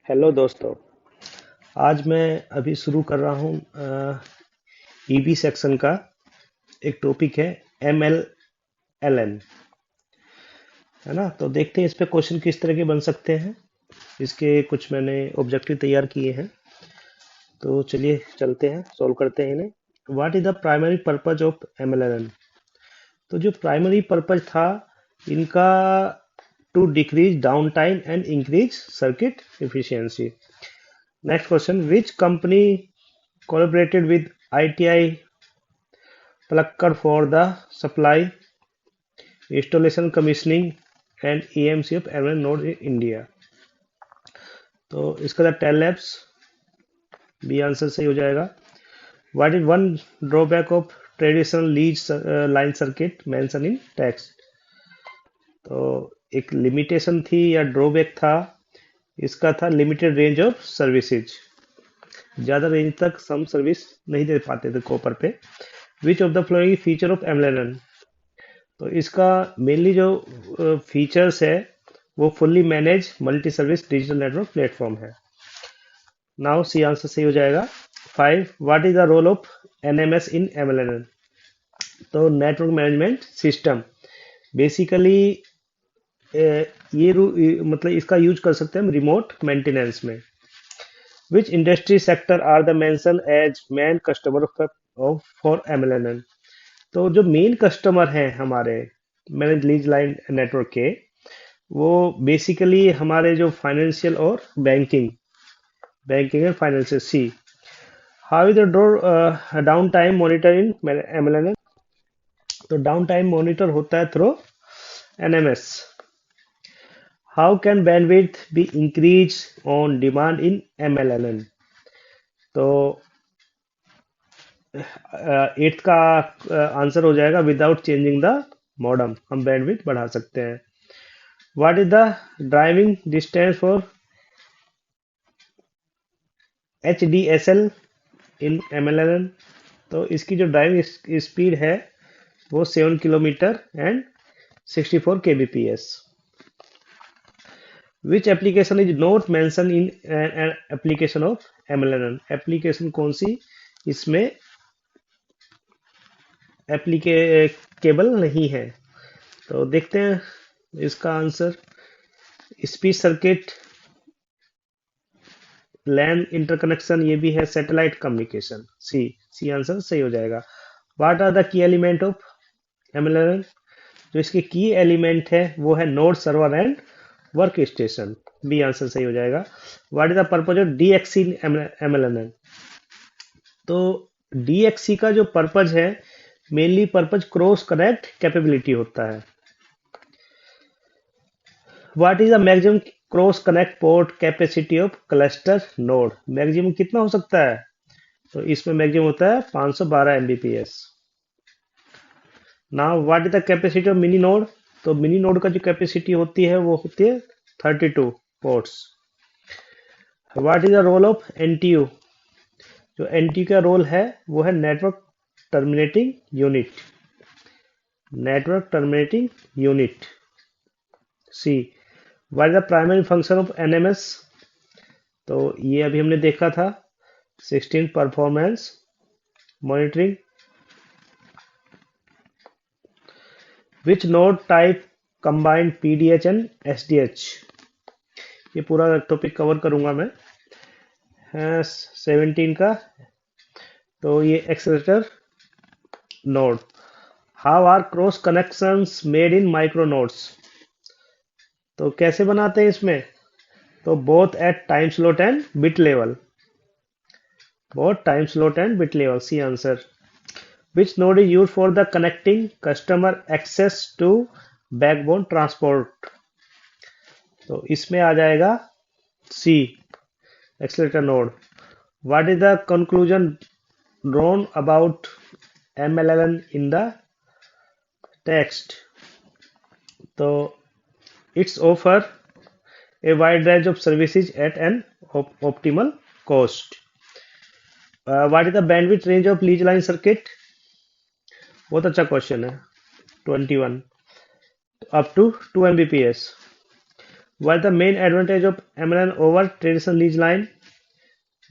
Hello दोस्तों। आज मैं अभी शुरू कर रहा हूँ ईबी सेक्शन का। एक टॉपिक है एम एल एन, है ना। तो देखते हैं इस पे क्वेश्चन किस तरह के बन सकते हैं। इसके कुछ मैंने ऑब्जेक्टिव तैयार किए हैं, तो चलिए चलते हैं, सॉल्व करते हैं इन्हें। What is the primary purpose of M L N. तो जो प्राइमरी पर्पज था इनका, to decrease down time and increase circuit efficiency. Next question, which company collaborated with ITI Palakkad for the supply, installation, commissioning and EMC of Amazon node in India। तो इसका tell labs B answer सही हो जाएगा। What is one drawback of traditional lease line circuit mention in text. तो एक limitation थी या drawback था, इसका था लिमिटेड रेंज ऑफ सर्विसेज। ज्यादा रेंज तक हम सर्विस नहीं दे पाते थे कॉपर पे। Which of the flowing feature of MLN. तो इसका मेनली जो फीचर्स है वो fully manage multi service digital network platform है। नाउ सी आंसर सही हो जाएगा। 5, what is the role of NMS in MLN. तो नेटवर्क मैनेजमेंट सिस्टम बेसिकली, मतलब इसका यूज कर सकते हैं हम रिमोट मेंटेनेंस में। Which industry sector are the mention as main customer for MLN. तो जो मेन कस्टमर हैं हमारे मैनेज लीज लाइन नेटवर्क के, वो बेसिकली हमारे जो फाइनेंशियल और banking and financial. See, how is the down time monitor in MLN. तो डाउन टाइम मॉनिटर होता है through NMS. How can bandwidth be increase on demand in MLN. तो eighth का आंसर हो जाएगा विदाउट चेंजिंग द मॉडम हम bandwidth बढ़ा सकते हैं। What is the driving distance for HDSL in MLN. तो इसकी जो ड्राइविंग स्पीड है वो 7 kilometre and 64 kbps। Which application is not mention in application of MLN. Application कौन सी इसमें एप्लीकेबल नहीं है। तो देखते हैं इसका आंसर। स्पीच सर्किट, लैन इंटरकनेक्शन, ये भी है सैटेलाइट कम्युनिकेशन। सी आंसर सही हो जाएगा। What are the key element of MLN. जो इसके की एलिमेंट है वो है node, server and workstation. B answer सही हो जाएगा। What is the purpose of DXC MLN. तो डीएक्सी का जो पर्पज है, mainly purpose cross connect capability होता है। What is the maximum cross connect port capacity of cluster node. Maximum कितना हो सकता है। तो इसमें मैक्सिमम होता है 512 Mbps. Now what is the capacity of mini node. तो मिनी नोड का जो कैपेसिटी होती है वो होती है 32 ports. What is the role of NTU. जो एनटीयू का रोल है वो है network terminating unit. C, what is the primary function of NMS. तो ये अभी हमने देखा था। 16 performance monitoring. Which node type combined PDH and SDH. ये पूरा टॉपिक कवर करूंगा मैं 17 का। तो ये accelerator node. How are cross connections made in micro nodes. तो कैसे बनाते हैं इसमें। तो both at time slot and bit level. C answer. Which node is used for the connecting customer access to backbone transport। तो इसमें आ जाएगा C, accelerator node. What is the conclusion drawn about MLLN in the text। तो it's offer a wide range of services at an optimal cost। What is the bandwidth range of lead line circuit। बहुत अच्छा question है। 21 up to 2 Mbps। What the main advantage of MLN over traditional lease line?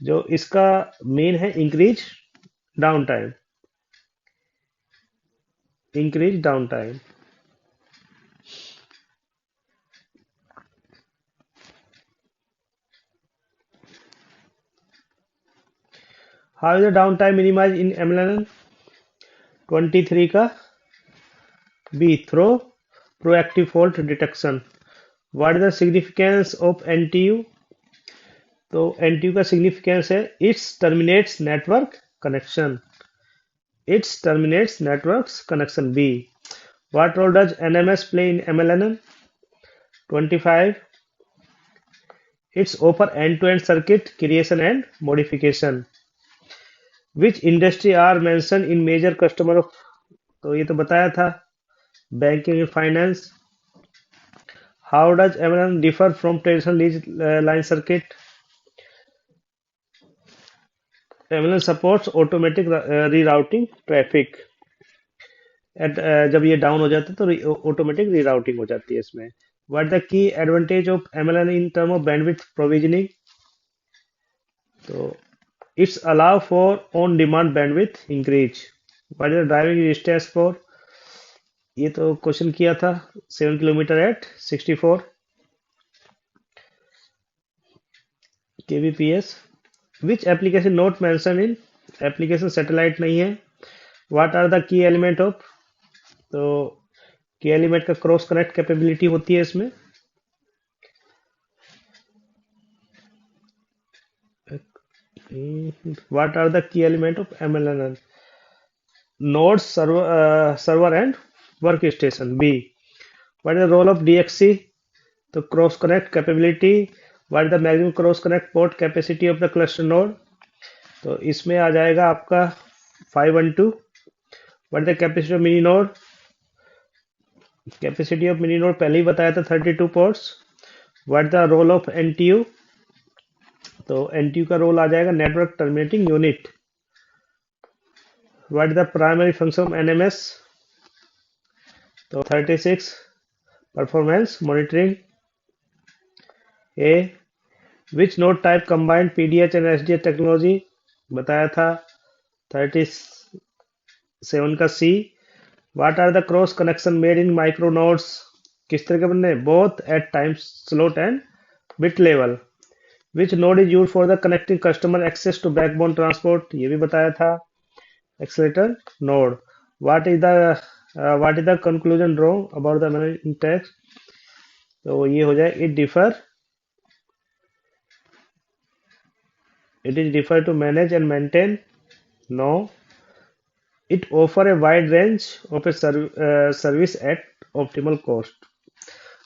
जो इसका main है increase down time, increase down time. How is the down time minimize in MLN? 23 का B, through proactive fault detection. What is the significance of NTU? तो NTU का significance है its terminates network connection, its terminates network connection. B, what role does NMS play in MLN? 25, its offer end to end circuit creation and modification. Which industry are mention in major customer of? तो ये तो बताया था, banking and finance. How does MLN differ from traditional lease line circuit? MLN supports automatic rerouting traffic. जब ये down हो जाता है तो ऑटोमेटिक रीराउटिंग हो जाती है इसमें। What the key advantage of MLN in term of bandwidth provisioning? तो it's allow for on demand bandwidth increase. What is the driving distance for? ये तो क्वेश्चन किया था, 7 kilometre at 64 kbps। Which application not mention in? Application satellite नहीं है। What are the key element of? तो key element का cross connect capability होती है इसमें। What are the key element of MLN? Nodes, server and workstation. B, what is the role of DXC? तो cross connect capability. What is the maximum cross connect port capacity of the cluster node? तो इसमें आ जाएगा आपका 512। What is the capacity of mini node? Capacity of mini node पहले ही बताया था, 32 ports. What is the role of NTU? तो एनटीयू का रोल आ जाएगा network terminating unit. What is the primary function of NMS? तो 36 performance monitoring. A, which node type combined PDH and SDH technology? बताया था, 37 का C. What are the cross connection made in micro nodes? किस तरह के बनने? Both at time slot and bit level. Which node is use for the connecting customer access to backbone transport? ये भी बताया था, accelerator node. What is the conclusion draw about the management tax? तो ये हो जाए it is differ to manage and maintain? No, it offer a wide range of a service at optimal cost।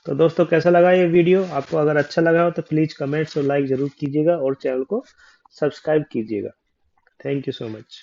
तो दोस्तों कैसा लगा ये वीडियो? आपको अगर अच्छा लगा हो तो प्लीज कमेंट्स और लाइक जरूर कीजिएगा और चैनल को सब्सक्राइब कीजिएगा। Thank you so much.